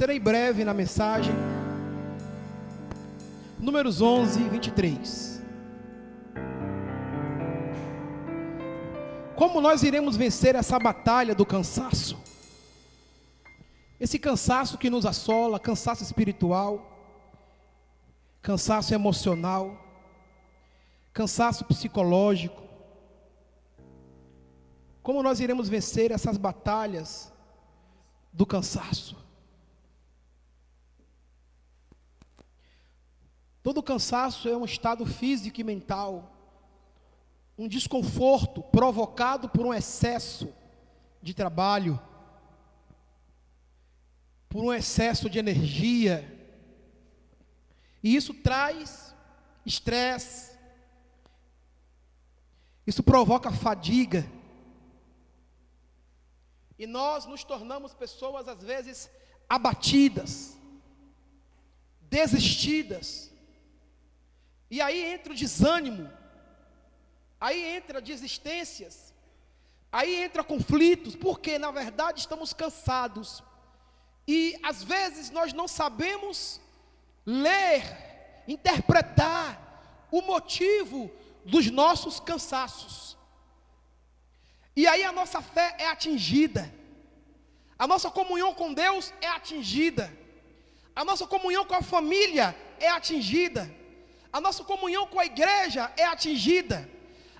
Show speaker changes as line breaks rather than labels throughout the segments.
serei breve na mensagem. Números 11, 23. Como nós iremos vencer essa batalha do cansaço? Esse cansaço que nos assola, cansaço espiritual, cansaço emocional, cansaço psicológico. Como nós iremos vencer essas batalhas do cansaço? Todo cansaço é um estado físico e mental, um desconforto provocado por um excesso de trabalho, por um excesso de energia, e isso traz estresse, isso provoca fadiga, e nós nos tornamos pessoas às vezes abatidas, desistidas, e aí entra o desânimo, aí entra desistências, aí entra conflitos, porque na verdade estamos cansados, e às vezes nós não sabemos ler, interpretar o motivo dos nossos cansaços, e aí a nossa fé é atingida, a nossa comunhão com Deus é atingida, a nossa comunhão com a família é atingida, a nossa comunhão com a igreja é atingida,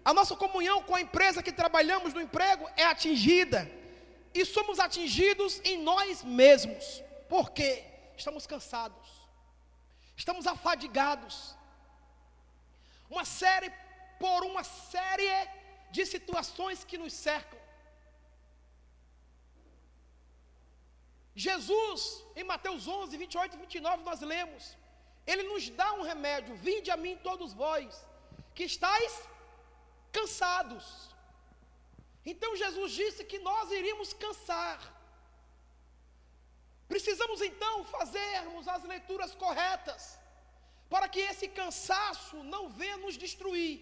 a nossa comunhão com a empresa que trabalhamos no emprego é atingida, e somos atingidos em nós mesmos, porque estamos cansados, estamos afadigados, por uma série de situações que nos cercam. Jesus, em Mateus 11, 28 e 29, nós lemos, Ele nos dá um remédio: vinde a mim todos vós, que estáis cansados. Então Jesus disse que nós iríamos cansar. Precisamos então fazermos as leituras corretas, para que esse cansaço não venha nos destruir,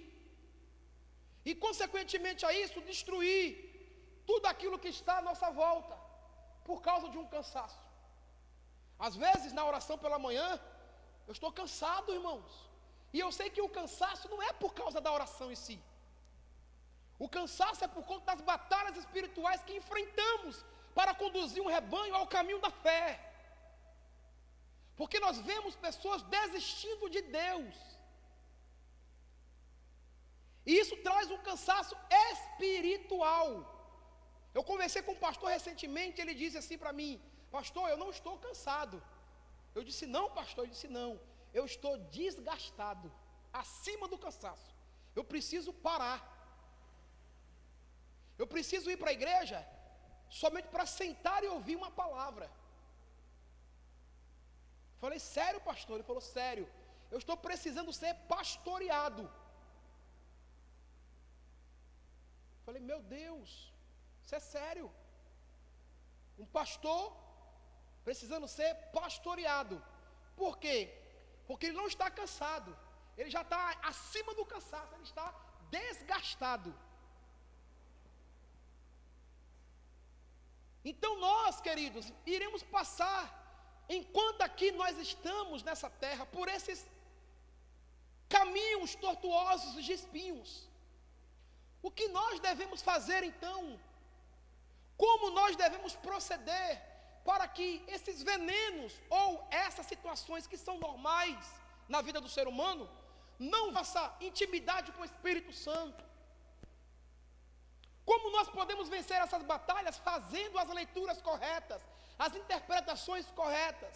e consequentemente a isso, destruir tudo aquilo que está à nossa volta, por causa de um cansaço. Às vezes na oração pela manhã, eu estou cansado, irmãos, e eu sei que o cansaço não é por causa da oração em si, o cansaço é por conta das batalhas espirituais que enfrentamos, para conduzir um rebanho ao caminho da fé, porque nós vemos pessoas desistindo de Deus, e isso traz um cansaço espiritual. Eu conversei com um pastor recentemente, ele disse assim para mim: pastor, eu não estou cansado. Eu disse: não, pastor. Ele disse: não, eu estou desgastado, acima do cansaço. Eu preciso parar. Eu preciso ir para a igreja somente para sentar e ouvir uma palavra. Falei: sério, pastor? Ele falou: sério, eu estou precisando ser pastoreado. Falei: meu Deus, isso é sério? Um pastor precisando ser pastoreado. Por quê? Porque ele não está cansado, ele já está acima do cansaço, ele está desgastado. Então nós, queridos, iremos passar, enquanto aqui nós estamos nessa terra, por esses caminhos tortuosos de espinhos. O que nós devemos fazer então? Como nós devemos proceder para que esses venenos ou essas situações que são normais na vida do ser humano não façam intimidade com o Espírito Santo? Como nós podemos vencer essas batalhas? Fazendo as leituras corretas, as interpretações corretas,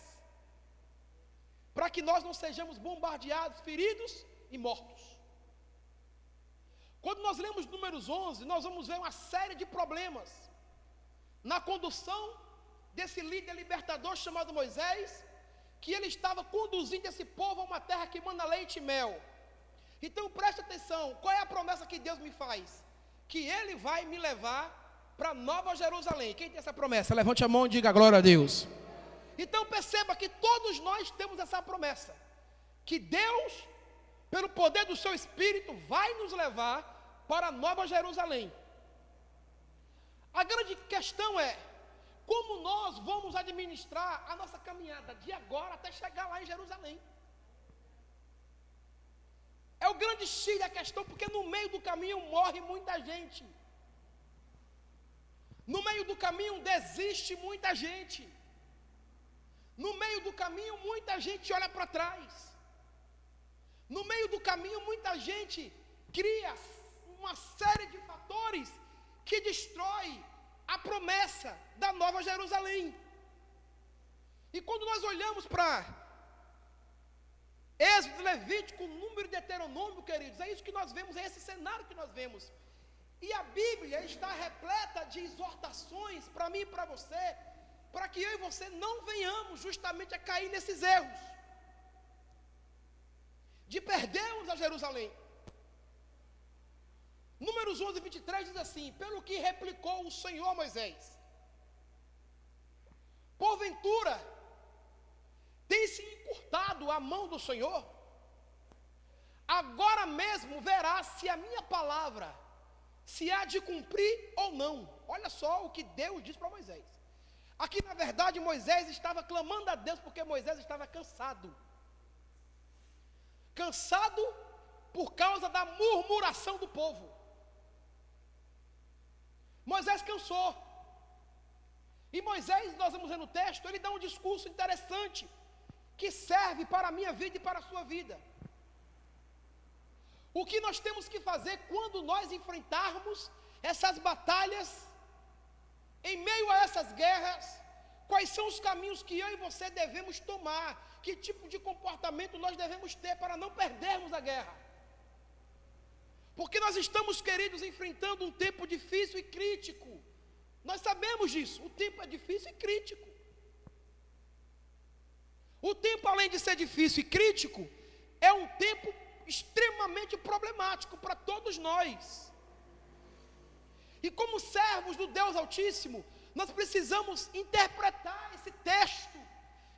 para que nós não sejamos bombardeados, feridos e mortos. Quando nós lemos Números 11, nós vamos ver uma série de problemas na condução desse líder libertador chamado Moisés, que ele estava conduzindo esse povo a uma terra que manda leite e mel. Então preste atenção, qual é a promessa que Deus me faz? Que Ele vai me levar para Nova Jerusalém. Quem tem essa promessa? Levante a mão e diga glória a Deus. Então perceba que todos nós temos essa promessa, que Deus, pelo poder do seu Espírito, vai nos levar para Nova Jerusalém. A grande questão é, como nós vamos administrar a nossa caminhada de agora até chegar lá em Jerusalém. É o grande X da questão, porque no meio do caminho morre muita gente. No meio do caminho desiste muita gente. No meio do caminho muita gente olha para trás. No meio do caminho muita gente cria uma série de fatores que destrói a promessa da Nova Jerusalém. E quando nós olhamos para Êxodo, Levítico, Número e Deuteronômio, queridos, é isso que nós vemos, é esse cenário que nós vemos. E a Bíblia está repleta de exortações para mim e para você, para que eu e você não venhamos justamente a cair nesses erros, de perdermos a Jerusalém. Números 11, 23 diz assim: pelo que replicou o Senhor a Moisés: porventura, tem-se encurtado a mão do Senhor? Agora mesmo verá se a minha palavra se há de cumprir ou não. Olha só o que Deus diz para Moisés. Aqui, na verdade, Moisés estava clamando a Deus, porque Moisés estava cansado. Cansado por causa da murmuração do povo. Moisés cansou. E Moisés, nós vamos ver no texto, ele dá um discurso interessante, que serve para a minha vida e para a sua vida. O que nós temos que fazer quando nós enfrentarmos essas batalhas, em meio a essas guerras, quais são os caminhos que eu e você devemos tomar, que tipo de comportamento nós devemos ter para não perdermos a guerra. Porque nós estamos, queridos, enfrentando um tempo difícil e crítico. Nós sabemos disso, o tempo é difícil e crítico. O tempo, além de ser difícil e crítico, é um tempo extremamente problemático para todos nós. E como servos do Deus Altíssimo, nós precisamos interpretar esse texto,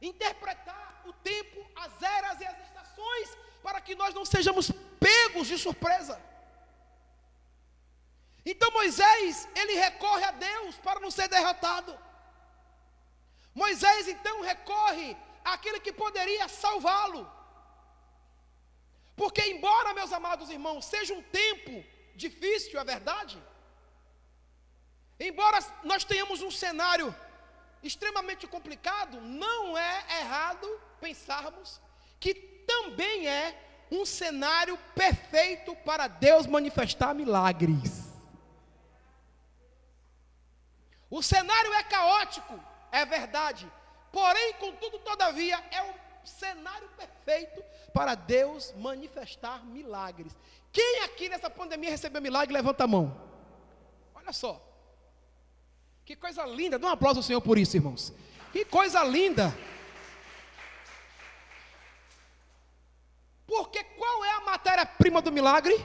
interpretar o tempo, as eras e as estações, para que nós não sejamos pegos de surpresa. Então Moisés, ele recorre a Deus para não ser derrotado. Moisés então recorre àquele que poderia salvá-lo. Porque embora, meus amados irmãos, seja um tempo difícil, é verdade, embora nós tenhamos um cenário extremamente complicado, não é errado pensarmos que também é um cenário perfeito para Deus manifestar milagres. O cenário é caótico, é verdade, porém, contudo, todavia, é um cenário perfeito para Deus manifestar milagres. Quem aqui nessa pandemia recebeu milagre, levanta a mão. Olha só, que coisa linda, dá um aplauso ao Senhor por isso, irmãos. Que coisa linda. Porque qual é a matéria-prima do milagre?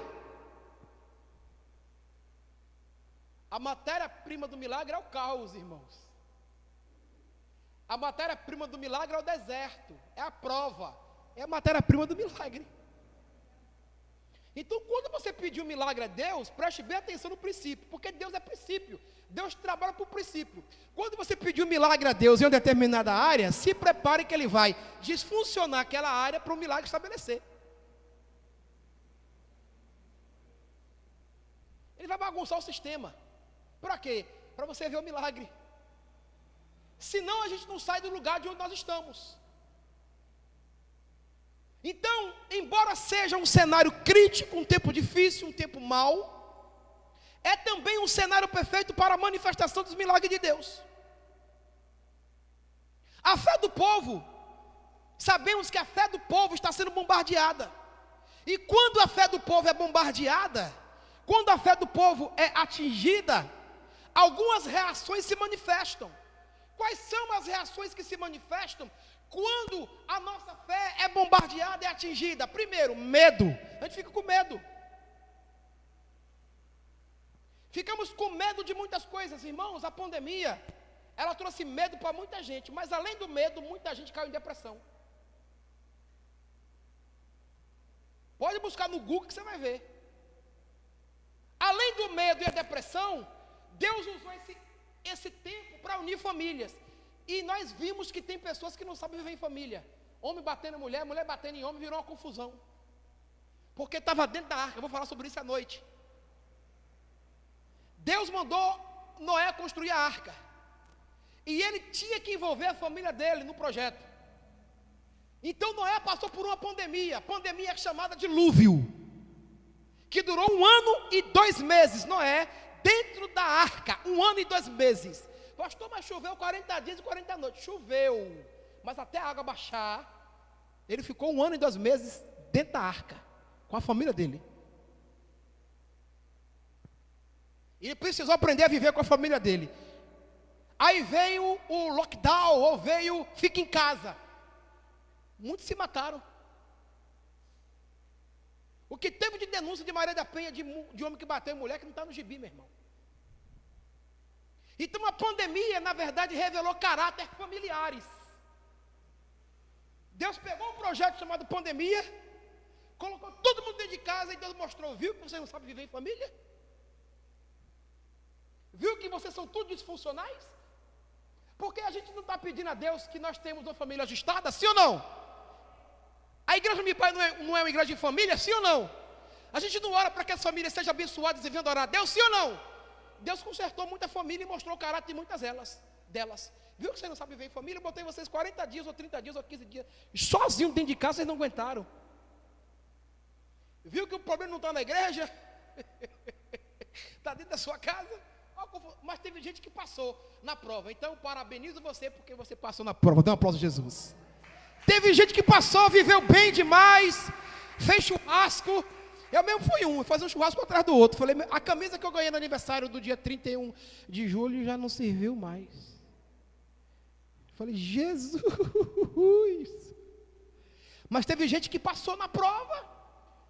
A matéria-prima do milagre é o caos, irmãos. A matéria-prima do milagre é o deserto, é a prova, é a matéria-prima do milagre. Então, quando você pedir um milagre a Deus, preste bem atenção no princípio, porque Deus é princípio, Deus trabalha por princípio. Quando você pedir um milagre a Deus em uma determinada área, se prepare que Ele vai disfuncionar aquela área para o milagre estabelecer. Ele vai bagunçar o sistema. Para quê? Para você ver o milagre. Senão a gente não sai do lugar de onde nós estamos. Então, embora seja um cenário crítico, um tempo difícil, um tempo mau, é também um cenário perfeito para a manifestação dos milagres de Deus. A fé do povo, sabemos que a fé do povo está sendo bombardeada. E quando a fé do povo é bombardeada, quando a fé do povo é atingida, algumas reações se manifestam. Quais são as reações que se manifestam quando a nossa fé é bombardeada e atingida? Primeiro, medo. A gente fica com medo. Ficamos com medo de muitas coisas, irmãos. A pandemia, ela trouxe medo para muita gente, mas além do medo, muita gente caiu em depressão. Pode buscar no Google que você vai ver. Além do medo e a depressão, Deus usou esse tempo para unir famílias. E nós vimos que tem pessoas que não sabem viver em família. Homem batendo em mulher, mulher batendo em homem, virou uma confusão. Porque estava dentro da arca. Eu vou falar sobre isso à noite. Deus mandou Noé construir a arca. E ele tinha que envolver a família dele no projeto. Então Noé passou por uma pandemia chamada dilúvio, que durou 1 ano e 2 meses. Noé dentro da arca, 1 ano e 2 meses. Pastor, mas choveu 40 dias e 40 noites. Choveu, mas até a água baixar, ele ficou 1 ano e 2 meses dentro da arca, com a família dele. Ele precisou aprender a viver com a família dele. Aí veio o lockdown, ou veio, fica em casa. Muitos se mataram. O que teve de denúncia de Maria da Penha, de homem que bateu em mulher, que não está no gibi, meu irmão. Então a pandemia, na verdade, revelou caráter familiares. Deus pegou um projeto chamado pandemia, colocou todo mundo dentro de casa e Deus mostrou, viu que vocês não sabem viver em família? Viu que vocês são todos disfuncionais? Porque a gente não está pedindo a Deus que nós temos uma família ajustada, sim ou não? A igreja do meu pai não é uma igreja de família, sim ou não? A gente não ora para que as famílias sejam abençoadas e venham adorar a Deus, sim ou não? Deus consertou muita família e mostrou o caráter de muitas delas. Viu que vocês não sabem viver em família? Eu botei vocês 40 dias, ou 30 dias, ou 15 dias, sozinho dentro de casa, vocês não aguentaram. Viu que o problema não está na igreja? Está dentro da sua casa? Mas teve gente que passou na prova. Então, parabenizo você, porque você passou na prova. Dê um aplauso a Jesus. Teve gente que passou, viveu bem demais, fez churrasco. Eu mesmo fui fazer um churrasco atrás do outro. Falei, a camisa que eu ganhei no aniversário do dia 31 de julho já não serviu mais. Falei, Jesus. Mas teve gente que passou na prova.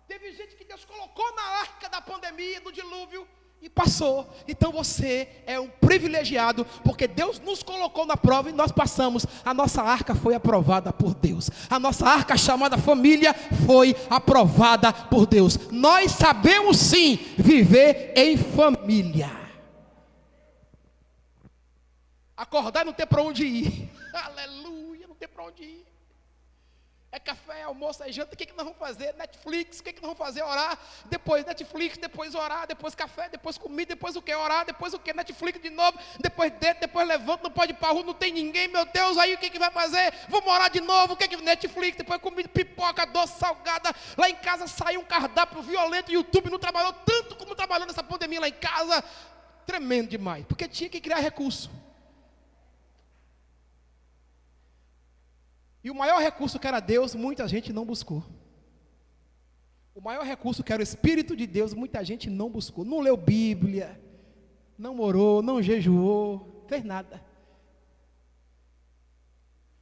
Teve gente que Deus colocou na arca da pandemia, do dilúvio, e passou. Então você é um privilegiado, porque Deus nos colocou na prova e nós passamos. A nossa arca foi aprovada por Deus. A nossa arca chamada família foi aprovada por Deus. Nós sabemos sim viver em família. Acordar e não ter para onde ir. Aleluia, não ter para onde ir. É café, almoço, é janta, o que nós vamos fazer? Netflix, o que nós vamos fazer? Orar, depois Netflix, depois orar, depois café, depois comida, depois o que? Orar, depois o que? Netflix de novo, depois deita, depois levanta, não pode ir para a rua, não tem ninguém, meu Deus, aí o que vai fazer? Vamos orar de novo, o que Netflix, depois comida, pipoca, doce, salgada, lá em casa saiu um cardápio violento, YouTube não trabalhou tanto como trabalhou nessa pandemia lá em casa, tremendo demais, porque tinha que criar recurso. E o maior recurso que era Deus, muita gente não buscou. O maior recurso que era o Espírito de Deus, muita gente não buscou. Não leu Bíblia, não orou, não jejuou, fez nada.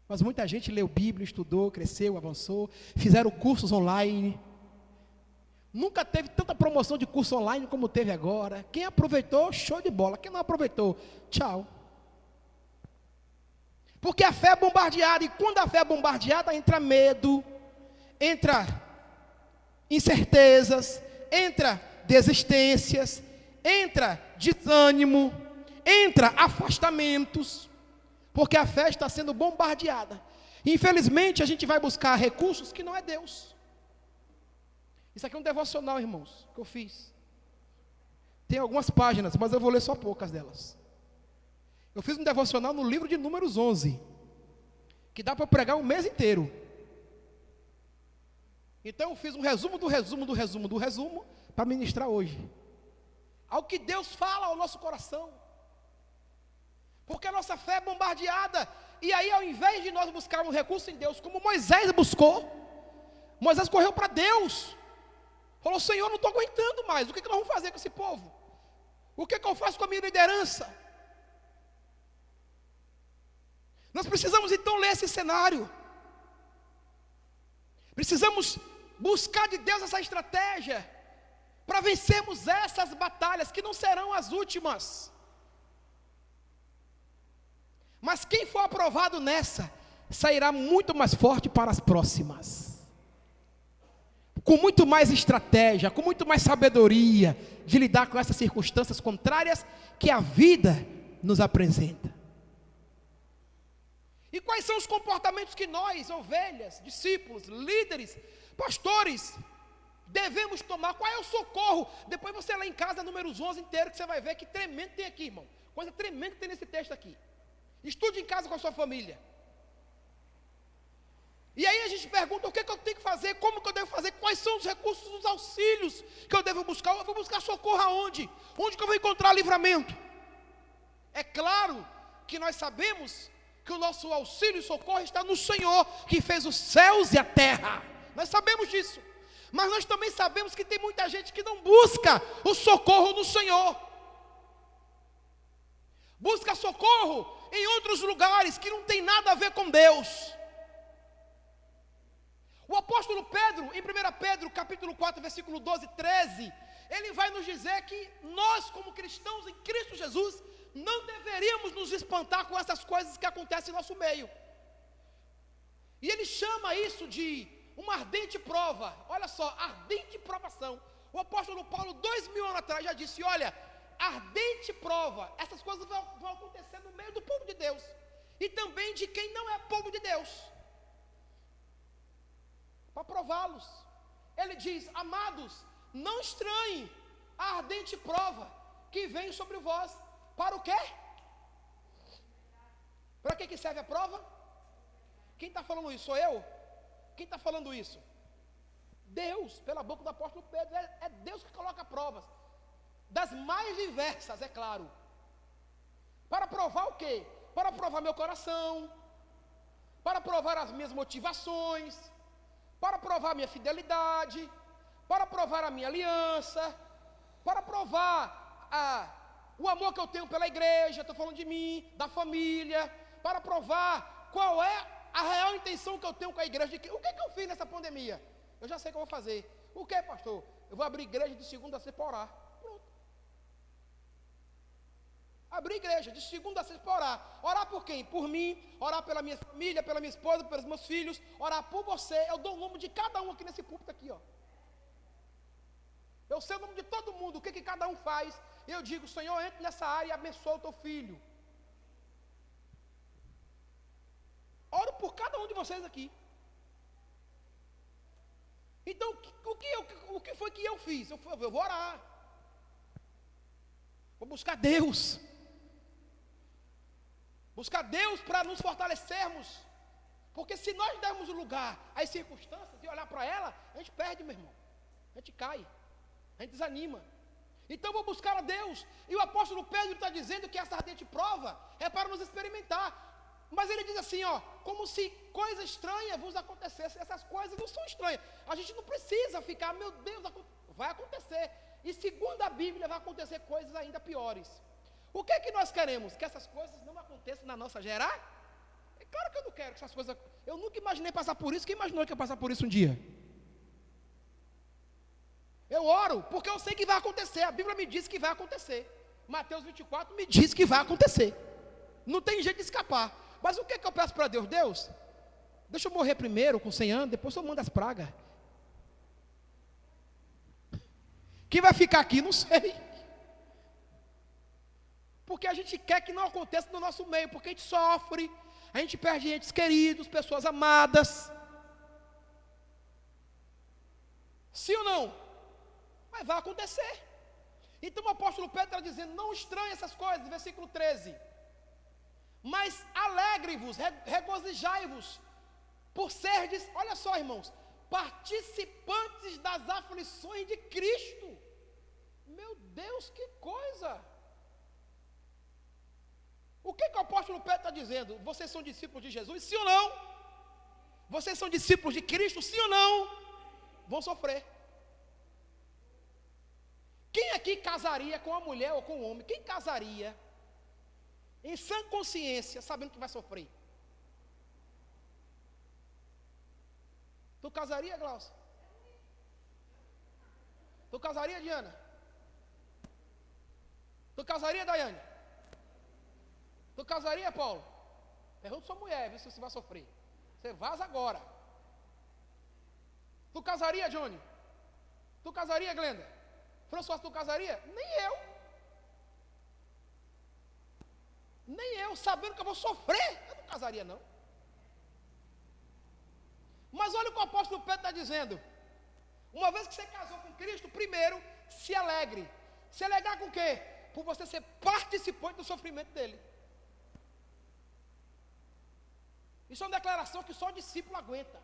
Mas muita gente leu Bíblia, estudou, cresceu, avançou, fizeram cursos online. Nunca teve tanta promoção de curso online como teve agora. Quem aproveitou, show de bola. Quem não aproveitou, tchau. Porque a fé é bombardeada, e quando a fé é bombardeada, entra medo, entra incertezas, entra desistências, entra desânimo, entra afastamentos, porque a fé está sendo bombardeada. Infelizmente, a gente vai buscar recursos que não é Deus. Isso aqui é um devocional, irmãos, que eu fiz. Tem algumas páginas, mas eu vou ler só poucas delas. Eu fiz um devocional no livro de Números 11, que dá para pregar um mês inteiro. Então eu fiz um resumo para ministrar hoje. Ao que Deus fala ao nosso coração. Porque a nossa fé é bombardeada. E aí, ao invés de nós buscarmos recurso em Deus, como Moisés buscou, Moisés correu para Deus. Falou, Senhor, não estou aguentando mais. O que nós vamos fazer com esse povo? O que eu faço com a minha liderança? Nós precisamos então ler esse cenário. Precisamos buscar de Deus essa estratégia para vencermos essas batalhas que não serão as últimas. Mas quem for aprovado nessa sairá muito mais forte para as próximas. Com muito mais estratégia, com muito mais sabedoria de lidar com essas circunstâncias contrárias que a vida nos apresenta. E quais são os comportamentos que nós, ovelhas, discípulos, líderes, pastores, devemos tomar? Qual é o socorro? Depois você lê em casa Números 11 inteiro, que você vai ver que tremendo tem aqui, irmão. Coisa tremenda que tem nesse texto aqui. Estude em casa com a sua família. E aí a gente pergunta, o que eu tenho que fazer? Como que eu devo fazer? Quais são os recursos, os auxílios que eu devo buscar? Eu vou buscar socorro aonde? Onde que eu vou encontrar livramento? É claro que nós sabemos que o nosso auxílio e socorro está no Senhor, que fez os céus e a terra. Nós sabemos disso. Mas nós também sabemos que tem muita gente que não busca o socorro no Senhor. Busca socorro em outros lugares que não tem nada a ver com Deus. O apóstolo Pedro, em 1 Pedro, capítulo 4, versículo 12 e 13, ele vai nos dizer que nós, como cristãos em Cristo Jesus, não deveríamos nos espantar com essas coisas que acontecem em nosso meio. E ele chama isso de uma ardente prova. Olha só, ardente provação. O apóstolo Paulo, 2000 anos atrás, já disse, olha, ardente prova, essas coisas vão acontecer no meio do povo de Deus, e também de quem não é povo de Deus, para prová-los. Ele diz, amados, não estranhem a ardente prova que vem sobre vós. Para o quê? Para que serve a prova? Quem está falando isso? Sou eu? Quem está falando isso? Deus, pela boca do apóstolo Pedro. É Deus que coloca provas, das mais diversas, é claro. Para provar o quê? Para provar meu coração, para provar as minhas motivações, para provar a minha fidelidade, para provar a minha aliança, para provar o amor que eu tenho pela igreja, estou falando de mim, da família, para provar qual é a real intenção que eu tenho com a igreja. O que eu fiz nessa pandemia? Eu já sei o que eu vou fazer. O que, pastor? Eu vou abrir igreja de segunda a sexta para orar. Pronto. Abrir igreja de segunda a sexta para orar. Orar por quem? Por mim, orar pela minha família, pela minha esposa, pelos meus filhos, orar por você. Eu dou o nome de cada um aqui nesse púlpito aqui, ó. Eu sei o nome de todo mundo, o que cada um faz. Eu digo, Senhor, entre nessa área e abençoa o teu filho. Oro por cada um de vocês aqui. Então, o que foi que eu fiz? Eu vou orar. Vou buscar Deus. Buscar Deus para nos fortalecermos. Porque se nós dermos lugar às circunstâncias e olhar para ela, a gente perde, meu irmão. A gente cai. A gente desanima. Então vou buscar a Deus. E o apóstolo Pedro está dizendo que essa ardente prova é para nos experimentar. Mas ele diz assim, ó, como se coisa estranha vos acontecesse. Essas coisas não são estranhas. A gente não precisa ficar, meu Deus, vai acontecer. E segundo a Bíblia vai acontecer coisas ainda piores. O que é que nós queremos? Que essas coisas não aconteçam na nossa gerar? É claro que eu não quero que essas coisas. Eu nunca imaginei passar por isso. Quem imaginou que ia passar por isso um dia? Eu oro porque eu sei que vai acontecer. A Bíblia me diz que vai acontecer. Mateus 24 me diz que vai acontecer. Não tem jeito de escapar. Mas o que é que eu peço para Deus? Deus, deixa eu morrer primeiro com 100 anos, depois eu mando as pragas. Quem vai ficar aqui? Não sei. Porque a gente quer que não aconteça no nosso meio, porque a gente sofre, a gente perde entes queridos, pessoas amadas. Sim ou não? Mas vai acontecer. Então o apóstolo Pedro está dizendo, não estranhe essas coisas, versículo 13. Mas alegre-vos, regozijai-vos, por serdes, olha só irmãos, participantes das aflições de Cristo. Meu Deus, que coisa! O que o apóstolo Pedro está dizendo? Vocês são discípulos de Jesus, sim ou não? Vocês são discípulos de Cristo, sim ou não? Vão sofrer. Quem aqui casaria com uma mulher ou com um homem? Quem casaria em sã consciência, sabendo que vai sofrer? Tu casaria, Glaucia? Tu casaria, Diana? Tu casaria, Daiane? Tu casaria, Paulo? Pergunta sua mulher, vê se você vai sofrer. Você vaza agora. Tu casaria, Johnny? Tu casaria, Glenda? François, tu casaria? Nem eu. Nem eu, sabendo que eu vou sofrer, eu não casaria não. Mas olha o que o apóstolo Pedro está dizendo. Uma vez que você casou com Cristo, primeiro, se alegre. Se alegrar com o quê? Por você ser participante do sofrimento dele. Isso é uma declaração que só discípulo aguenta.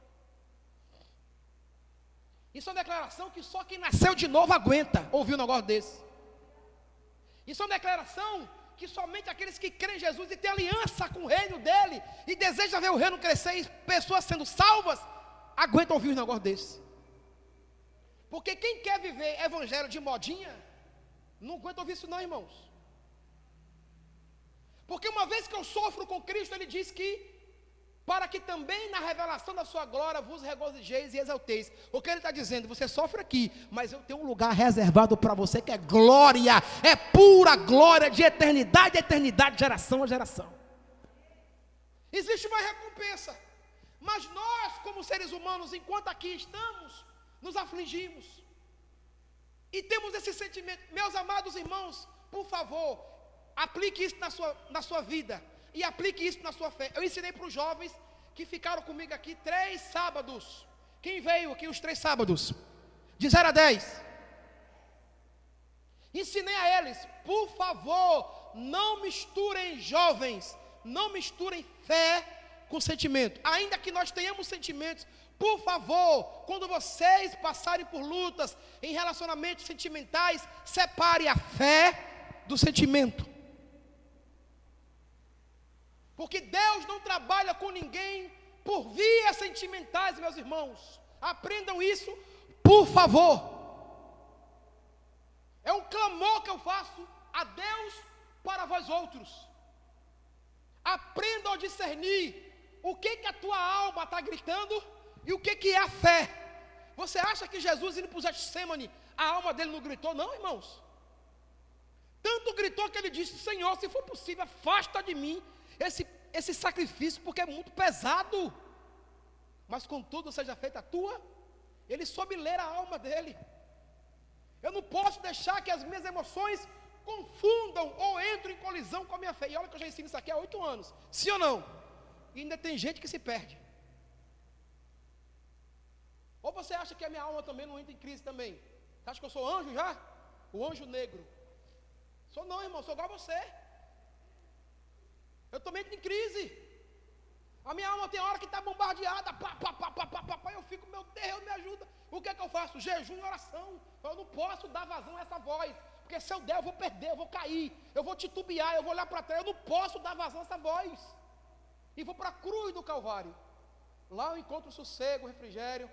Isso é uma declaração que só quem nasceu de novo aguenta ouvir um negócio desse. Isso é uma declaração que somente aqueles que creem em Jesus e têm aliança com o reino dele e desejam ver o reino crescer e pessoas sendo salvas, aguentam ouvir um negócio desse. Porque quem quer viver evangelho de modinha, não aguenta ouvir isso não, irmãos. Porque uma vez que eu sofro com Cristo, ele diz que para que também na revelação da sua glória vos regozijeis e exalteis. O que ele está dizendo? Você sofre aqui, mas eu tenho um lugar reservado para você que é glória, é pura glória de eternidade a eternidade, geração a geração. Existe uma recompensa, mas nós como seres humanos, enquanto aqui estamos, nos afligimos e temos esse sentimento. Meus amados irmãos, por favor, aplique isso na sua vida. E aplique isso na sua fé. Eu ensinei para os jovens que ficaram comigo aqui 3 sábados. Quem veio aqui os 3 sábados? De 0 a 10. Ensinei a eles, por favor, não misturem jovens, não misturem fé com sentimento. Ainda que nós tenhamos sentimentos, por favor, quando vocês passarem por lutas em relacionamentos sentimentais, separe a fé do sentimento. Porque Deus não trabalha com ninguém por vias sentimentais, meus irmãos. Aprendam isso, por favor. É um clamor que eu faço a Deus para vós outros. Aprendam a discernir o que a tua alma está gritando e o que é a fé. Você acha que Jesus indo para o Getsemane, a alma dele não gritou? Não, irmãos. Tanto gritou que ele disse: Senhor, se for possível, afasta de mim esse sacrifício, porque é muito pesado. Mas contudo seja feita a tua. Ele soube ler a alma dele. Eu não posso deixar que as minhas emoções confundam ou entrem em colisão com a minha fé. E olha que eu já ensino isso aqui há 8 anos. Sim ou não? E ainda tem gente que se perde. Ou você acha que a minha alma também não entra em crise também? Você acha que eu sou anjo já? O anjo negro. Sou não, irmão, sou igual a você. Eu também estou em crise. A minha alma tem hora que está bombardeada. Eu fico, meu Deus, me ajuda. O que é que eu faço? Jejum e oração. Eu não posso dar vazão a essa voz. Porque se eu der, eu vou perder, eu vou cair. Eu vou titubear, eu vou olhar para trás. Eu não posso dar vazão a essa voz. E vou para a cruz do Calvário. Lá eu encontro sossego, refrigério,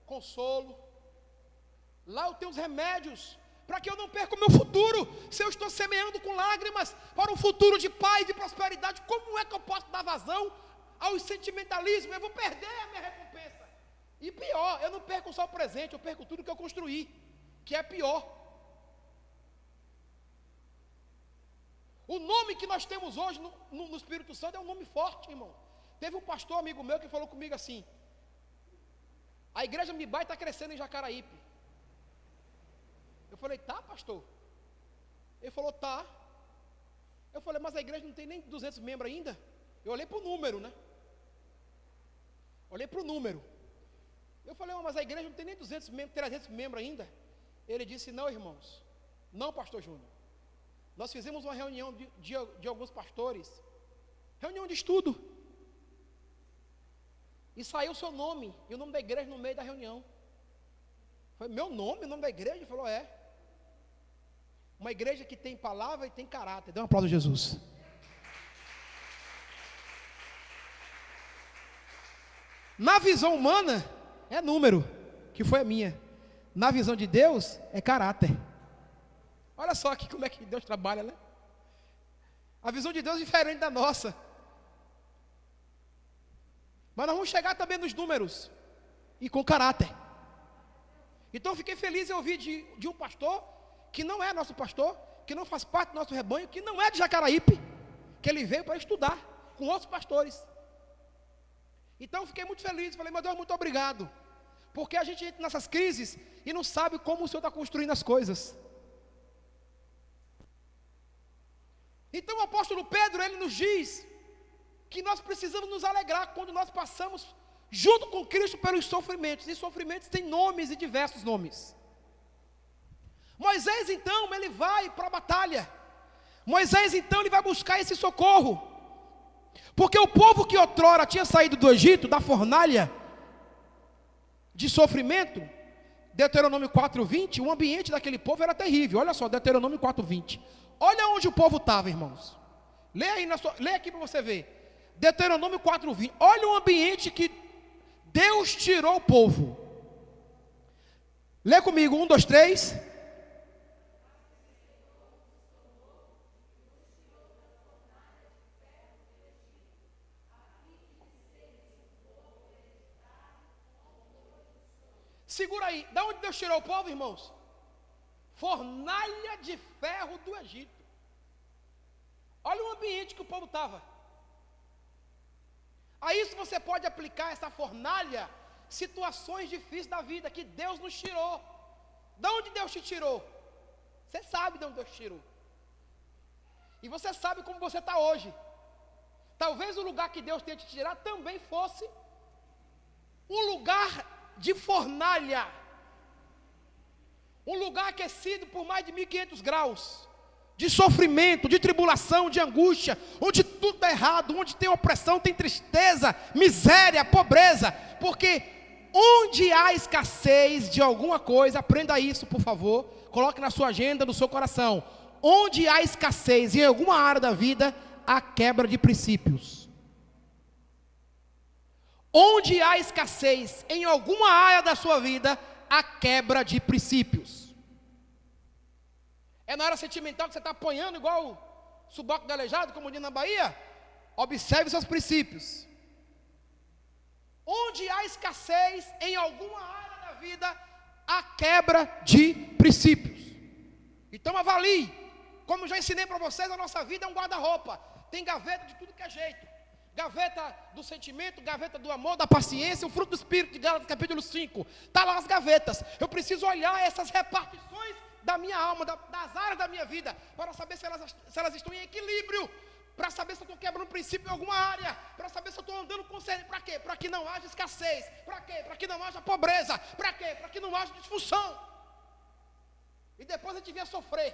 consolo. Lá eu tenho os remédios para que eu não perca o meu futuro. Se eu estou semeando com lágrimas para um futuro de paz e de prosperidade, como é que eu posso dar vazão aos sentimentalismos? Eu vou perder a minha recompensa. E pior, eu não perco só o presente, eu perco tudo que eu construí, que é pior. O nome que nós temos hoje no Espírito Santo é um nome forte, irmão. Teve um pastor amigo meu que falou comigo assim: a igreja Mibai está crescendo em Jacaraípe. Eu falei: tá, pastor? Ele falou: tá. Eu falei: mas a igreja não tem nem 200 membros ainda? Eu olhei para o número, né? Olhei para o número. Eu falei: mas a igreja não tem nem 200 membros, 300 membros ainda? Ele disse: não, irmãos. Não, pastor Júnior. Nós fizemos uma reunião de alguns pastores. Reunião de estudo. E saiu o seu nome e o nome da igreja no meio da reunião. Foi meu nome, o nome da igreja? Ele falou: é. Uma igreja que tem palavra e tem caráter. Dê um aplauso a Jesus. Na visão humana é número, que foi a minha. Na visão de Deus é caráter. Olha só aqui como é que Deus trabalha, né? A visão de Deus é diferente da nossa. Mas nós vamos chegar também nos números e com caráter. Então eu fiquei feliz em ouvir de um pastor que não é nosso pastor, que não faz parte do nosso rebanho, que não é de Jacaraípe, que ele veio para estudar com outros pastores. Então eu fiquei muito feliz, falei: meu Deus, muito obrigado. Porque a gente entra nessas crises e não sabe como o Senhor está construindo as coisas. Então o apóstolo Pedro, ele nos diz que nós precisamos nos alegrar quando nós passamos junto com Cristo pelos sofrimentos. E sofrimentos têm nomes e diversos nomes. Moisés então, ele vai para a batalha. Moisés então, ele vai buscar esse socorro. Porque o povo que outrora tinha saído do Egito, da fornalha de sofrimento, Deuteronômio 4:20, o ambiente daquele povo era terrível. Olha só, Deuteronômio 4:20. Olha onde o povo estava, irmãos. Lê aqui para você ver. Deuteronômio 4:20. Olha o ambiente que Deus tirou o povo. Lê comigo, 1, 2, 3. Segura aí, da onde Deus tirou o povo, irmãos? Fornalha de ferro do Egito. Olha o ambiente que o povo estava. A isso você pode aplicar essa fornalha, situações difíceis da vida que Deus nos tirou. Da onde Deus te tirou? Você sabe de onde Deus te tirou. E você sabe como você está hoje. Talvez o lugar que Deus tenha te tirado também fosse um lugar de fornalha, um lugar aquecido por mais de 1500 graus, de sofrimento, de tribulação, de angústia, onde tudo está errado, onde tem opressão, tem tristeza, miséria, pobreza, porque onde há escassez de alguma coisa, aprenda isso por favor, coloque na sua agenda, no seu coração, onde há escassez em alguma área da vida, há quebra de princípios. Onde há escassez em alguma área da sua vida, há quebra de princípios. É na área sentimental que você está apanhando igual o subaco do aleijado, como diz na Bahia? Observe seus princípios. Onde há escassez em alguma área da vida, há quebra de princípios. Então avalie. Como já ensinei para vocês, a nossa vida é um guarda-roupa. Tem gaveta de tudo que é jeito. Gaveta do sentimento, gaveta do amor, da paciência, o fruto do Espírito, de Gálatas capítulo 5. Está lá as gavetas. Eu preciso olhar essas repartições da minha alma, das áreas da minha vida, para saber se elas estão em equilíbrio, para saber se eu estou quebrando um princípio em alguma área, para saber se eu estou andando com certeza. Para quê? Para que não haja escassez. Para quê? Para que não haja pobreza. Para quê? Para que não haja disfunção. E depois a gente vinha sofrer.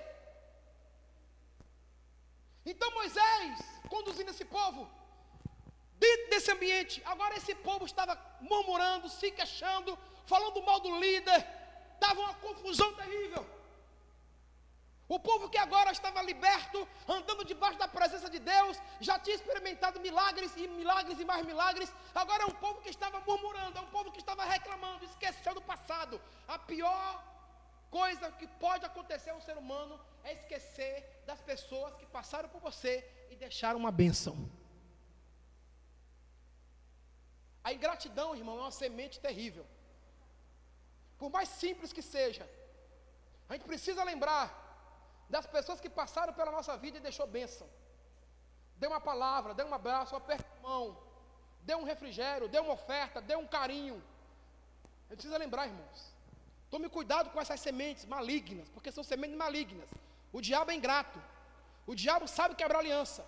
Então Moisés, conduzindo esse povo, dentro desse ambiente, agora esse povo estava murmurando, se queixando, falando mal do líder, estava uma confusão terrível. O povo que agora estava liberto, andando debaixo da presença de Deus, já tinha experimentado milagres e milagres e mais milagres, agora é um povo que estava murmurando, é um povo que estava reclamando, esquecendo o passado. A pior coisa que pode acontecer ao ser humano é esquecer das pessoas que passaram por você e deixaram uma bênção. A ingratidão, irmão, é uma semente terrível. Por mais simples que seja, a gente precisa lembrar das pessoas que passaram pela nossa vida e deixou bênção. Deu uma palavra, deu um abraço, um aperto de mão, deu um refrigério, deu uma oferta, deu um carinho. A gente precisa lembrar, irmãos. Tome cuidado com essas sementes malignas, porque são sementes malignas. O diabo é ingrato. O diabo sabe quebrar aliança.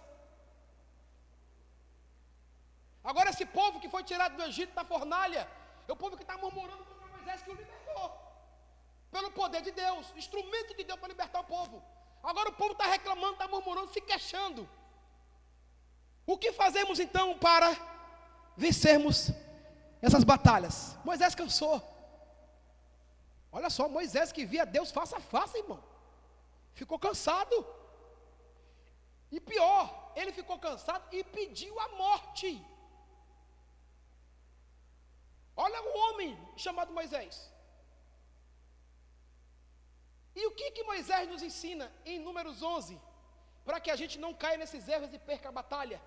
Agora esse povo que foi tirado do Egito, da fornalha, é o povo que está murmurando contra Moisés que o libertou. Pelo poder de Deus, instrumento de Deus para libertar o povo. Agora o povo está reclamando, está murmurando, se queixando. O que fazemos então para vencermos essas batalhas? Moisés cansou. Olha só, Moisés que via Deus face a face, irmão, ficou cansado. E pior, ele ficou cansado e pediu a morte. Olha o homem chamado Moisés. E o que Moisés nos ensina em Números 11, para que a gente não caia nesses erros e perca a batalha?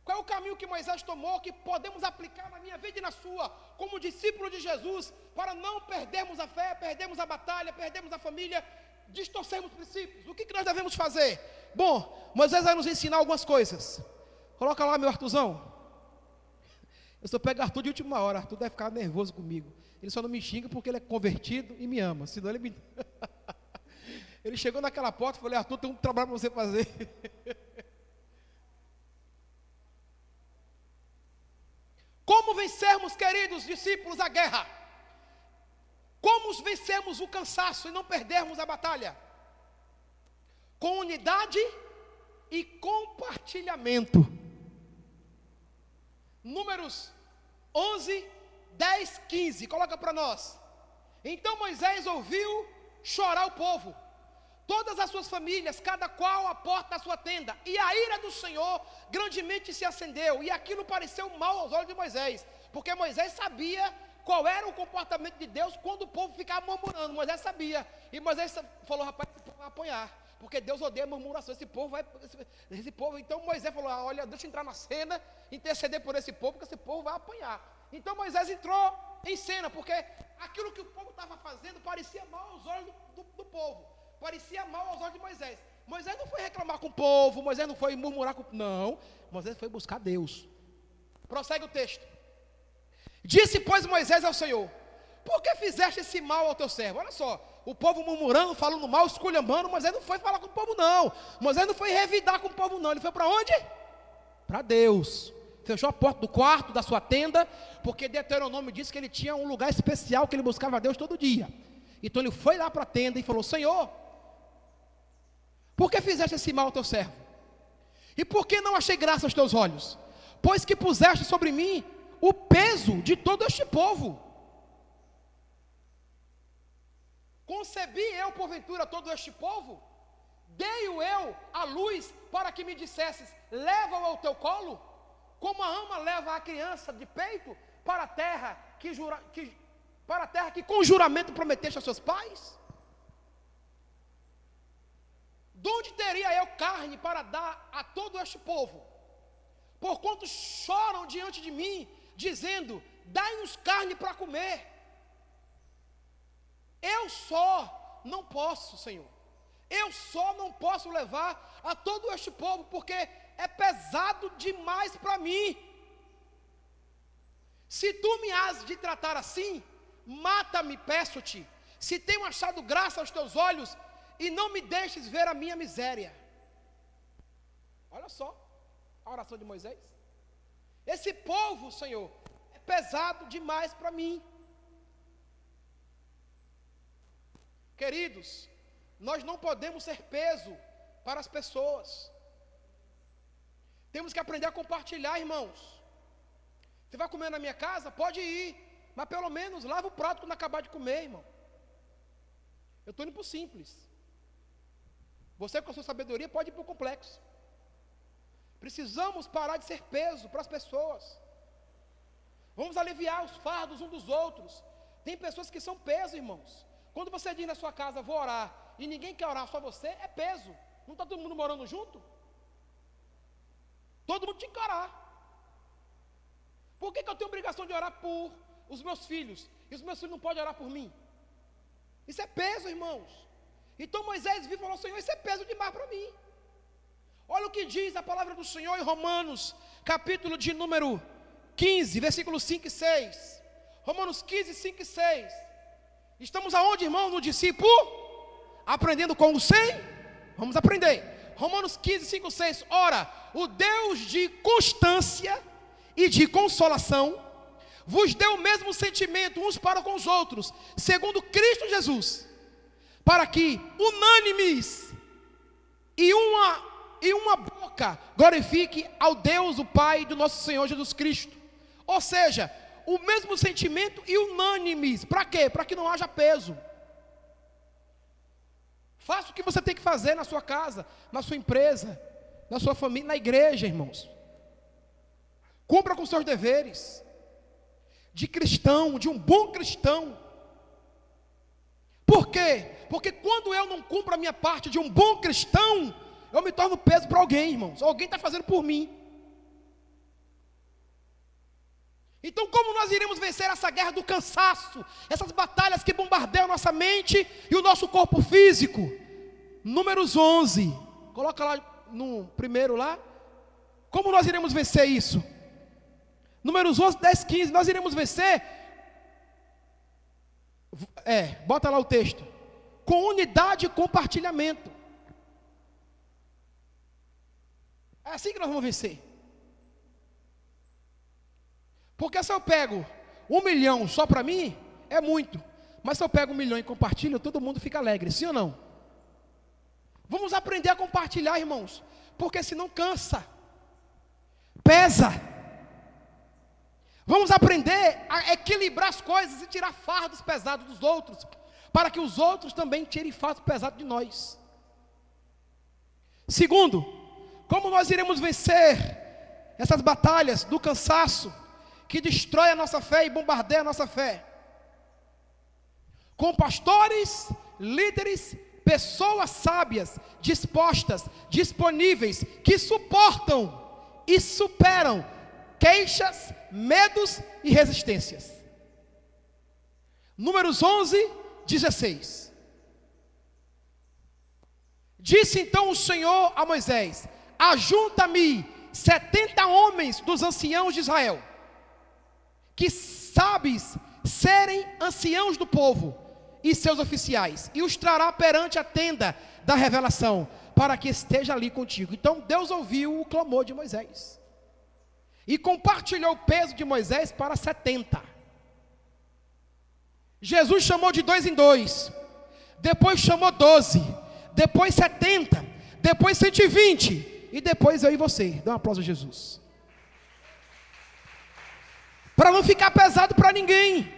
Qual é o caminho que Moisés tomou, que podemos aplicar na minha vida e na sua, como discípulo de Jesus, para não perdermos a fé, perdermos a batalha, perdermos a família, distorcermos princípios? O que nós devemos fazer? Bom, Moisés vai nos ensinar algumas coisas. Coloca lá, meu Arthurzão. Eu só pego Arthur de última hora. Arthur deve ficar nervoso comigo. Ele só não me xinga porque ele é convertido e me ama. Senão ele me... Ele chegou naquela porta e falei: Arthur, tem um trabalho para você fazer. vencermos, queridos discípulos, a guerra? Como vencermos o cansaço e não perdermos a batalha? Com unidade e compartilhamento. Números 11, 10, 15. Coloca para nós. Então Moisés ouviu chorar o povo, todas as suas famílias, cada qual à porta da sua tenda. E a ira do Senhor grandemente se acendeu. E aquilo pareceu mal aos olhos de Moisés, porque Moisés sabia qual era o comportamento de Deus quando o povo ficava murmurando. Moisés sabia. E Moisés falou: rapaz, esse povo vai apanhar, porque Deus odeia murmuração. Esse povo. Então Moisés falou: olha, deixa eu entrar na cena, interceder por esse povo, porque esse povo vai apanhar. Então Moisés entrou em cena, porque aquilo que o povo estava fazendo parecia mal aos olhos do povo, parecia mal aos olhos de Moisés. Moisés não foi reclamar com o povo, Moisés não foi murmurar com o povo, não, Moisés foi buscar Deus. Prossegue o texto. Disse, pois, Moisés ao Senhor: por que fizeste esse mal ao teu servo? Olha só, o povo murmurando, falando mal, esculhambando. Moisés não foi falar com o povo, não. Moisés não foi revidar com o povo, não. Ele foi para onde? Para Deus. Fechou a porta do quarto, da sua tenda, porque Deuteronômio diz que ele tinha um lugar especial, que ele buscava a Deus todo dia. Então ele foi lá para a tenda e falou: Senhor, por que fizeste esse mal ao teu servo? E por que não achei graça aos teus olhos? Pois que puseste sobre mim o peso de todo este povo. Concebi eu, porventura, todo este povo? Dei-o eu à luz para que me dissesses: leva-o ao teu colo? Como a ama leva a criança de peito para a terra que com juramento prometeste a seus pais? De onde teria eu carne para dar a todo este povo? Porquanto choram diante de mim, dizendo: dai-nos carne para comer. Eu só não posso, Senhor. Eu só não posso levar a todo este povo, porque é pesado demais para mim. Se tu me has de tratar assim, mata-me, peço-te, se tenho achado graça aos teus olhos, e não me deixes ver a minha miséria. Olha só a oração de Moisés. Esse povo, Senhor, é pesado demais para mim. Queridos, nós não podemos ser peso para as pessoas. Temos que aprender a compartilhar, irmãos. Você vai comer na minha casa? Pode ir, mas pelo menos lava o prato quando acabar de comer, irmão. Eu estou indo para o simples. Você, com a sua sabedoria, pode ir para o complexo. Precisamos parar de ser peso para as pessoas. Vamos aliviar os fardos uns dos outros. Tem pessoas que são peso, irmãos. Quando você diz na sua casa: vou orar, e ninguém quer orar, só você, é peso. Não está todo mundo morando junto? Todo mundo tinha que orar. Por que eu tenho obrigação de orar por os meus filhos, e os meus filhos não podem orar por mim? Isso é peso, irmãos. Então Moisés viu e falou: Senhor, isso é peso demais para mim. Olha o que diz a palavra do Senhor em Romanos, capítulo de número 15, versículos 5 e 6. Romanos 15, 5 e 6. Estamos aonde, irmão? No discípulo? Aprendendo com o 100? Vamos aprender. Romanos 15, 5 e 6. Ora, o Deus de constância e de consolação vos deu o mesmo sentimento uns para com os outros, segundo Cristo Jesus, para que unânimes e uma boca glorifique ao Deus, o Pai do nosso Senhor Jesus Cristo. Ou seja, o mesmo sentimento e unânimes. Para quê? Para que não haja peso. Faça o que você tem que fazer na sua casa, na sua empresa, na sua família, na igreja, irmãos. Cumpra com seus deveres de cristão, de um bom cristão. Por quê? Porque quando eu não cumpro a minha parte de um bom cristão, eu me torno peso para alguém, irmãos. Alguém está fazendo por mim. Então, como nós iremos vencer essa guerra do cansaço, essas batalhas que bombardeiam nossa mente e o nosso corpo físico? Números 11, coloca lá no primeiro lá. Como nós iremos vencer isso? Números 11, 10, 15, nós iremos vencer, bota lá o texto, com unidade e compartilhamento. É assim que nós vamos vencer. Porque se eu pego 1 milhão só para mim, é muito. Mas se eu pego 1 milhão e compartilho, todo mundo fica alegre, sim ou não? Vamos aprender a compartilhar, irmãos, porque senão cansa, pesa. Vamos aprender a equilibrar as coisas e tirar fardos pesados dos outros, para que os outros também tirem fardos pesados de nós. Segundo, como nós iremos vencer essas batalhas do cansaço, que destrói a nossa fé e bombardeia a nossa fé? Com pastores, líderes, pessoas sábias, dispostas, disponíveis, que suportam e superam queixas, medos e resistências. Números 11, 16. Disse então o Senhor a Moisés: ajunta-me 70 homens dos anciãos de Israel, que sabes serem anciãos do povo, e seus oficiais, e os trará perante a tenda da revelação, para que esteja ali contigo. Então Deus ouviu o clamor de Moisés, e compartilhou o peso de Moisés para 70. Jesus chamou de 2 em 2, depois chamou 12, depois 70, depois 120, e depois eu e você. Dá um aplauso a Jesus. Para não ficar pesado para ninguém,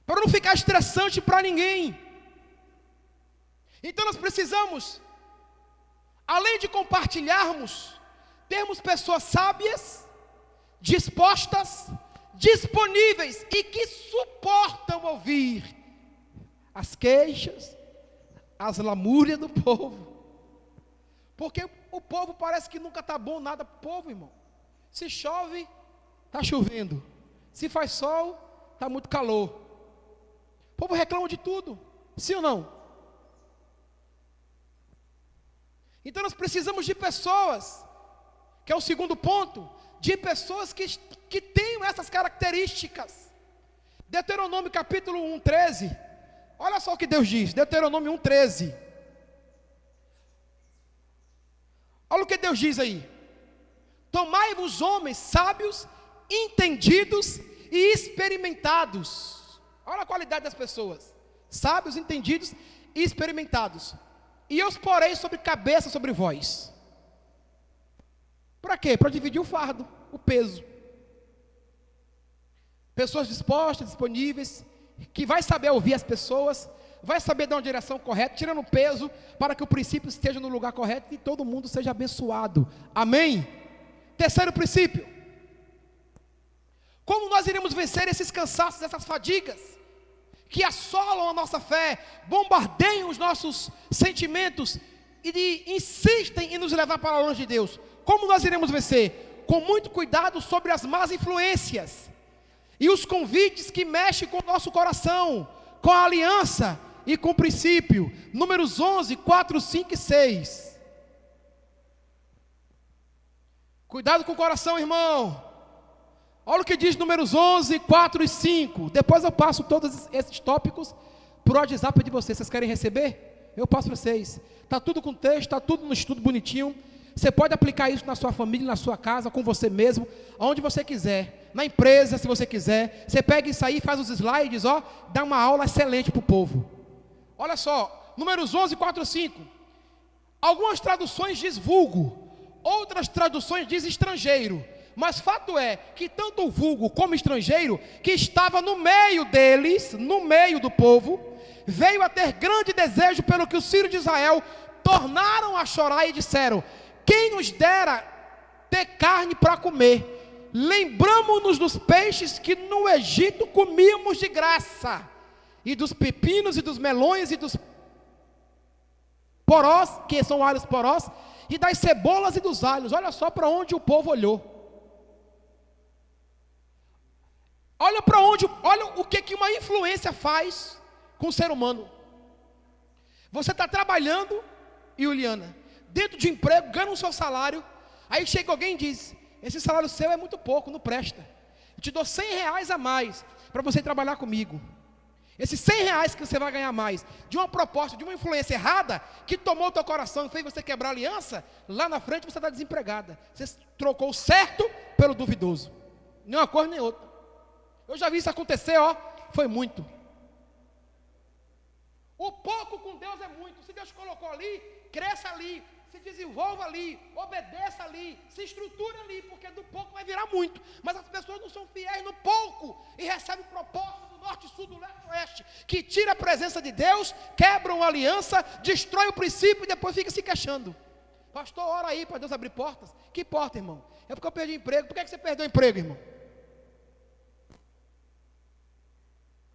para não ficar estressante para ninguém. Então nós precisamos, além de compartilharmos, termos pessoas sábias, dispostas, disponíveis e que suportam ouvir as queixas, as lamúrias do povo. Porque o povo parece que nunca está bom nada para o povo, irmão. Se chove, está chovendo. Se faz sol, está muito calor. O povo reclama de tudo, sim ou não? Então nós precisamos de pessoas, que é o segundo ponto, de pessoas que tenham essas características. Deuteronômio capítulo 1, 13. Olha só o que Deus diz, Deuteronômio 1, 13. Olha o que Deus diz aí: tomai-vos homens sábios, entendidos e experimentados. Olha a qualidade das pessoas: sábios, entendidos e experimentados. E eu os porei sobre cabeça sobre vós. Para quê? Para dividir o fardo, o peso. Pessoas dispostas, disponíveis, que vai saber ouvir as pessoas, vai saber dar uma direção correta, tirando o peso, para que o princípio esteja no lugar correto e todo mundo seja abençoado. Amém? Terceiro princípio: como nós iremos vencer esses cansaços, essas fadigas, que assolam a nossa fé, bombardeiam os nossos sentimentos e insistem em nos levar para longe de Deus? Como nós iremos vencer? Com muito cuidado sobre as más influências e os convites que mexem com o nosso coração, com a aliança e com o princípio. Números 11, 4, 5 e 6. Cuidado com o coração, irmão. Olha o que diz Números 11, 4 e 5. Depois eu passo todos esses tópicos para o WhatsApp de vocês. Vocês querem receber? Eu passo para vocês. Está tudo com texto, está tudo no estudo bonitinho. Você pode aplicar isso na sua família, na sua casa, com você mesmo, aonde você quiser. Na empresa, se você quiser. Você pega isso aí, faz os slides, ó, dá uma aula excelente para o povo. Olha só, Números 11, 4 e 5. Algumas traduções diz vulgo, outras traduções diz estrangeiro. Mas fato é que tanto o vulgo como o estrangeiro, que estava no meio deles, no meio do povo, veio a ter grande desejo pelo que os filhos de Israel tornaram a chorar e disseram: quem nos dera ter carne para comer? Lembramos-nos dos peixes que no Egito comíamos de graça, e dos pepinos e dos melões e dos porós, que são alhos porós, e das cebolas e dos alhos. Olha só para onde o povo olhou. Olha para onde, olha o que uma influência faz com o ser humano. Você está trabalhando, Juliana, dentro de um emprego, ganha o seu salário, aí chega alguém e diz: esse salário seu é muito pouco, não presta. Eu te dou R$100 a mais para você trabalhar comigo. Esses R$100 que você vai ganhar mais, de uma proposta, de uma influência errada, que tomou o teu coração e fez você quebrar a aliança, lá na frente você está desempregada. Você trocou o certo pelo duvidoso. Nem uma coisa nem outra. Eu já vi isso acontecer, foi muito. O pouco com Deus é muito. Se Deus colocou ali, cresça ali, se desenvolva ali, obedeça ali, se estruture ali, porque do pouco vai virar muito. Mas as pessoas não são fiéis no pouco e recebem propósito do norte, sul, do leste e oeste, que tira a presença de Deus, quebram a aliança, destrói o princípio e depois fica se queixando. Pastor, ora aí para Deus abrir portas. Que porta, irmão? É porque eu perdi emprego. Por que você perdeu o emprego, irmão?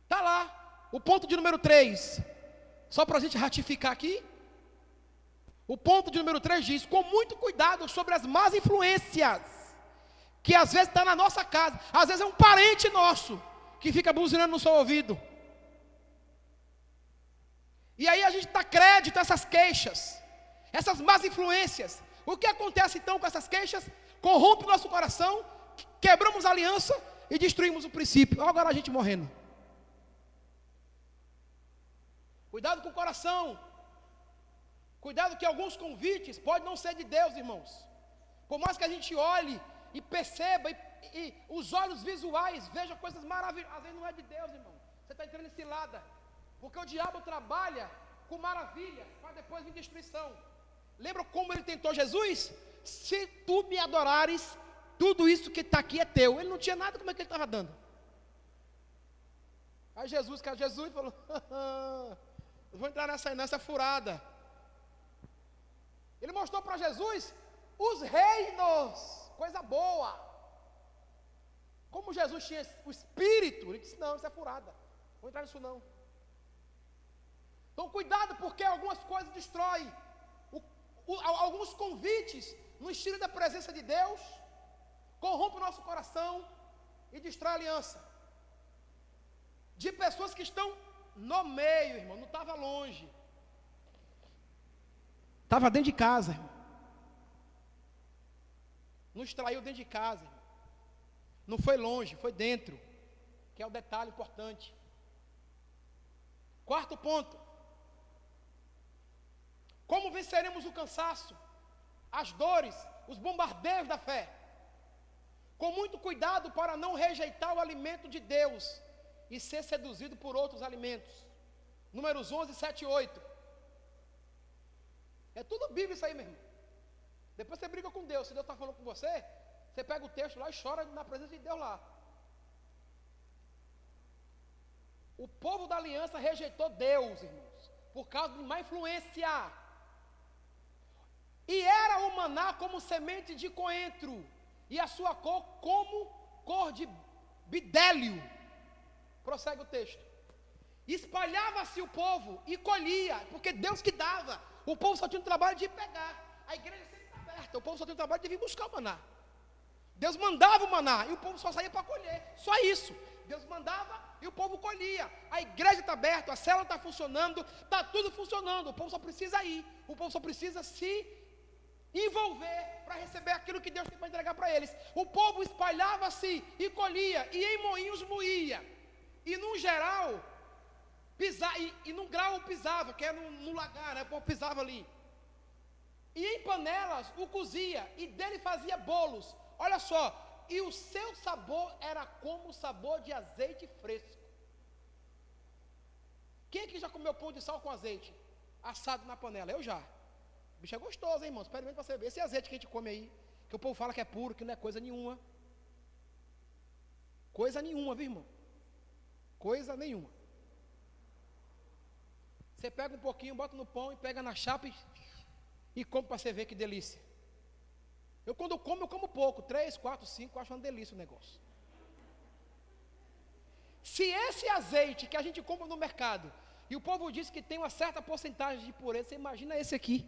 Está lá, o ponto de número 3, só para a gente ratificar aqui. O ponto de número 3 diz: com muito cuidado sobre as más influências, que às vezes está na nossa casa, às vezes é um parente nosso, que fica buzinando no seu ouvido. E aí a gente dá crédito a essas queixas, essas más influências. O que acontece então com essas queixas? Corrompe nosso coração, quebramos a aliança e destruímos o princípio. Olha agora a gente morrendo. Cuidado com o coração. Cuidado que alguns convites podem não ser de Deus, irmãos. Por mais que a gente olhe e perceba, e os olhos visuais vejam coisas maravilhosas, às vezes não é de Deus, irmão. Você está entrando em cilada. Porque o diabo trabalha com maravilha, para depois vir destruição. Lembra como ele tentou Jesus? Se tu me adorares, tudo isso que está aqui é teu. Ele não tinha nada, como é que ele estava dando? Aí Jesus falou: eu vou entrar nessa furada. Ele mostrou para Jesus os reinos, coisa boa. Como Jesus tinha o Espírito, ele disse: não, isso é furada, não vou entrar nisso não. Então cuidado, porque algumas coisas destroem. Alguns convites no estilo da presença de Deus corrompem o nosso coração e destrói a aliança. De pessoas que estão no meio, irmão, não estava longe. Estava dentro de casa, irmão. Nos traiu dentro de casa, irmão. Não foi longe, foi dentro, que é o detalhe importante. Quarto ponto: como venceremos o cansaço, as dores, os bombardeios da fé? Com muito cuidado para não rejeitar o alimento de Deus e ser seduzido por outros alimentos. Números 11, 7 e 8. É tudo Bíblia isso aí, meu irmão. Depois você briga com Deus. Se Deus está falando com você, você pega o texto lá e chora na presença de Deus lá. O povo da aliança rejeitou Deus, irmãos, por causa de má influência. E era o maná como semente de coentro, e a sua cor como cor de bidélio. Prossegue o texto. Espalhava-se o povo e colhia, porque Deus que dava. O povo só tinha o trabalho de pegar. A igreja sempre está aberta. O povo só tinha o trabalho de vir buscar o maná. Deus mandava o maná e o povo só saía para colher. Só isso. Deus mandava e o povo colhia. A igreja está aberta, a célula está funcionando, está tudo funcionando. O povo só precisa ir. O povo só precisa se envolver para receber aquilo que Deus tem para entregar para eles. O povo espalhava-se e colhia, e em moinhos moía. E num geral pisava, e num grau pisava, que é no lagar, né? O povo pisava ali. E em panelas o cozia, e dele fazia bolos. Olha só, e o seu sabor era como o sabor de azeite fresco. Quem aqui já comeu pão de sal com azeite assado na panela? Eu já. O bicho é gostoso, hein, irmão? Experimenta para você ver. Esse azeite que a gente come aí, que o povo fala que é puro, que não é coisa nenhuma. Coisa nenhuma, viu, irmão? Coisa nenhuma. Você pega um pouquinho, bota no pão e pega na chapa e come para você ver que delícia. Eu quando como, eu como pouco, 3, 4, 5, eu acho uma delícia o negócio. Se esse azeite que a gente compra no mercado, e o povo diz que tem uma certa porcentagem de pureza, você imagina esse aqui,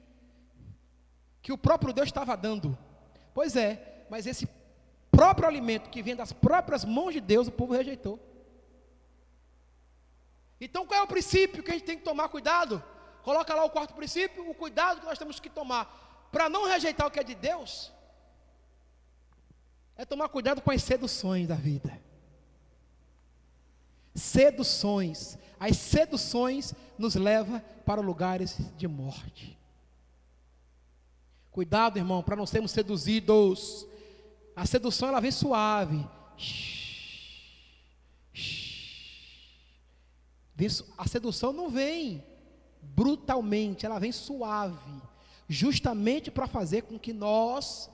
que o próprio Deus estava dando. Pois é, mas esse próprio alimento que vem das próprias mãos de Deus, o povo rejeitou. Então qual é o princípio que a gente tem que tomar cuidado? Coloca lá o quarto princípio, o cuidado que nós temos que tomar para não rejeitar o que é de Deus, é tomar cuidado com as seduções da vida. Seduções. As seduções nos levam para lugares de morte. Cuidado, irmão, para não sermos seduzidos A sedução, ela vem suave. A sedução não vem brutalmente, ela vem suave, justamente para fazer com que nós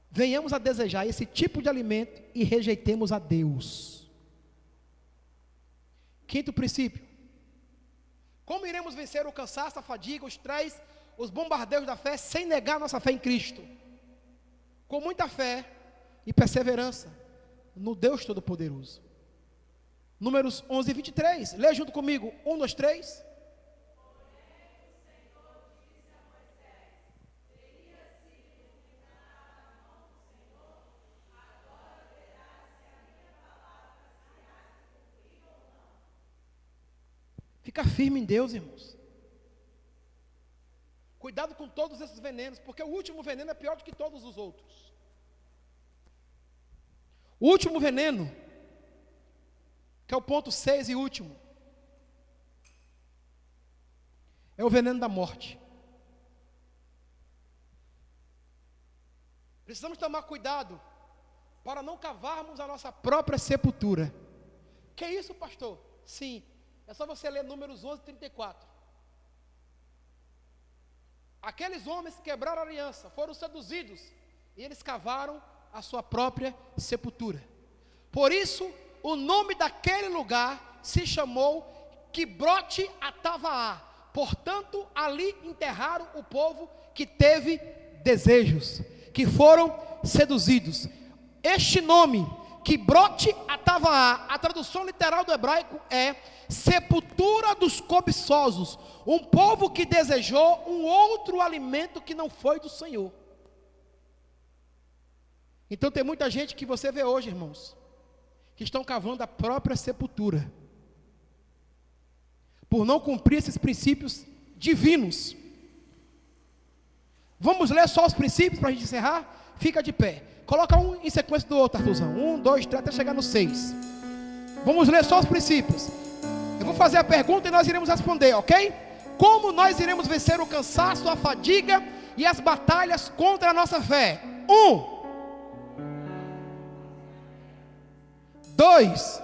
venhamos a desejar esse tipo de alimento e rejeitemos a Deus. Quinto princípio: como iremos vencer o cansaço, a fadiga, o estresse, os bombardeios da fé, sem negar nossa fé em Cristo? Com muita fé e perseverança no Deus Todo-Poderoso. Números 11, 23, lê junto comigo, 1, 2, 3. Fica firme em Deus, irmãos. Cuidado com todos esses venenos, porque o último veneno é pior do que todos os outros. O último veneno, que é o ponto 6 e último, é o veneno da morte. Precisamos tomar cuidado para não cavarmos a nossa própria sepultura. Que é isso, pastor? Sim, é só você ler Números 11, 34. Aqueles homens que quebraram a aliança foram seduzidos e eles cavaram a sua própria sepultura. Por isso, o nome daquele lugar se chamou Quibrote Atavaá. Portanto, ali enterraram o povo que teve desejos, que foram seduzidos. Este nome, Quibrote Atavaá, a tradução literal do hebraico é sepultura dos cobiçosos, um povo que desejou um outro alimento que não foi do Senhor. Então tem muita gente que você vê hoje, irmãos, que estão cavando a própria sepultura, por não cumprir esses princípios divinos. Vamos ler só os princípios para a gente encerrar? Fica de pé, coloca um em sequência do outro, Arthurzão, 1, 2, 3, até chegar no 6. Vamos ler só os princípios. Eu vou fazer a pergunta e nós iremos responder, ok? Como nós iremos vencer o cansaço, a fadiga e as batalhas contra a nossa fé? 1, 2,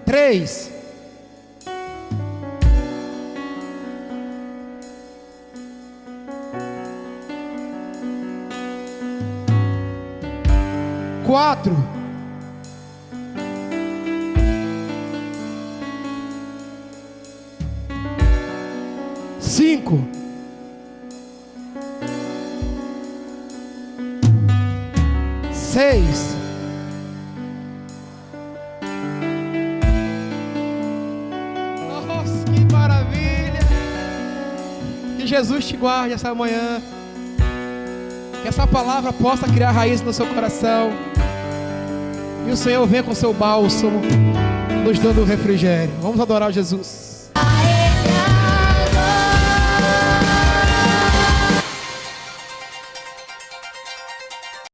3, 4, 5, 6, 7. Que maravilha! Que Jesus te guarde essa manhã. Que essa palavra possa criar raiz no seu coração. E o Senhor venha com seu bálsamo, nos dando refrigério. Vamos adorar Jesus.